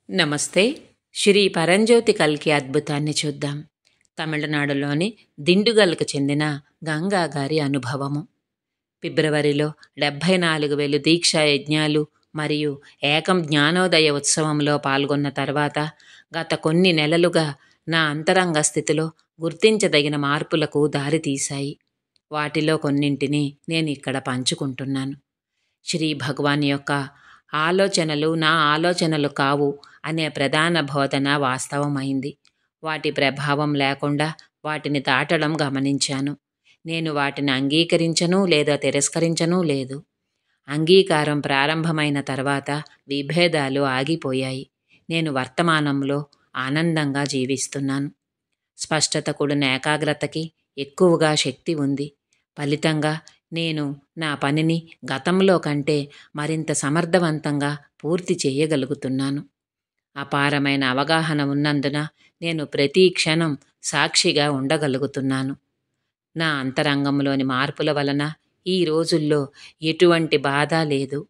నమస్తే. శ్రీ పరంజ్యోతి కల్కి అద్భుతాన్ని చూద్దాం. తమిళనాడులోని దిండుగల్కు చెందిన గంగా గారి అనుభవము. ఫిబ్రవరిలో 74,000 దీక్షా యజ్ఞాలు మరియు ఏకం జ్ఞానోదయ ఉత్సవంలో పాల్గొన్న తర్వాత గత కొన్ని నెలలుగా నా అంతరంగ స్థితిలో గుర్తించదగిన మార్పులకు దారితీశాయి. వాటిలో కొన్నింటిని నేను ఇక్కడ పంచుకుంటున్నాను. శ్రీ భగవాన్ యొక్క ఆలోచనలు నా ఆలోచనలు కావు అనే ప్రధాన బోధన వాస్తవమైంది. వాటి ప్రభావం లేకుండా వాటిని దాటడం గమనించాను. నేను వాటిని అంగీకరించను లేదా తిరస్కరించను లేదు. అంగీకారం ప్రారంభమైన తర్వాత విభేదాలు ఆగిపోయాయి. నేను వర్తమానంలో ఆనందంగా జీవిస్తున్నాను. స్పష్టత కూడిన ఏకాగ్రతకి ఎక్కువగా శక్తి ఉంది. ఫలితంగా నేను నా పనిని గతంలో కంటే మరింత సమర్థవంతంగా పూర్తి చేయగలుగుతున్నాను. అపారమైన అవగాహన ఉన్నందున నేను ప్రతి క్షణం సాక్షిగా ఉండగలుగుతున్నాను. నా అంతరంగంలోని మార్పుల వలన ఈ రోజుల్లో ఎటువంటి బాధ లేదు.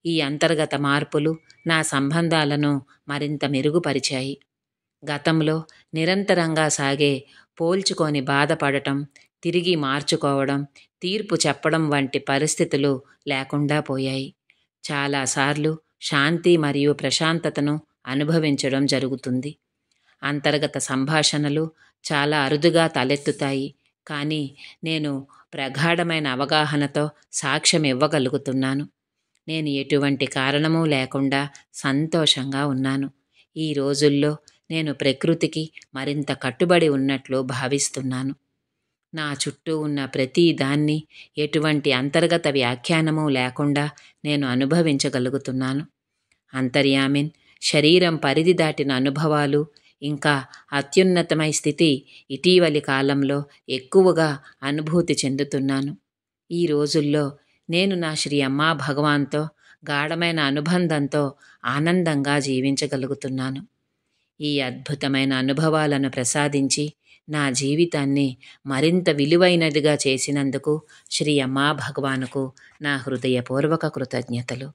ఈ అంతర్గత మార్పులు నా సంబంధాలను మరింత మెరుగుపరిచాయి. గతంలో నిరంతరంగా సాగే పోల్చుకొని బాధపడటం, తిరిగి మార్చుకోవడం, తీర్పు చెప్పడం వంటి పరిస్థితులు లేకుండా పోయాయి. చాలాసార్లు శాంతి మరియు ప్రశాంతతను అనుభవించడం జరుగుతుంది. అంతర్గత సంభాషణలు చాలా అరుదుగా తలెత్తుతాయి, కానీ నేను ప్రగాఢమైన అవగాహనతో సాక్ష్యం ఇవ్వగలుగుతున్నాను. నేను ఎటువంటి కారణమూ లేకుండా సంతోషంగా ఉన్నాను. ఈ రోజుల్లో నేను ప్రకృతికి మరింత కట్టుబడి ఉన్నట్లు భావిస్తున్నాను. నా చుట్టూ ఉన్న ప్రతి దాన్ని ఎటువంటి అంతర్గత వ్యాఖ్యానము లేకుండా నేను అనుభవించగలుగుతున్నాను. అంతర్యామిన్, శరీరం పరిధి దాటిన అనుభవాలు, ఇంకా అత్యున్నతమైన స్థితి ఇటీవలి కాలంలో ఎక్కువగా అనుభూతి చెందుతున్నాను. ఈ రోజుల్లో నేను నా శ్రీ అమ్మా భగవాన్తో గాఢమైన అనుబంధంతో ఆనందంగా జీవించగలుగుతున్నాను. ఈ అద్భుతమైన అనుభవాలను ప్రసాదించి నా జీవితాన్ని మరింత విలువైనదిగా చేసినందుకు శ్రీ అమ్మా భగవానుకు నా హృదయపూర్వక కృతజ్ఞతలు.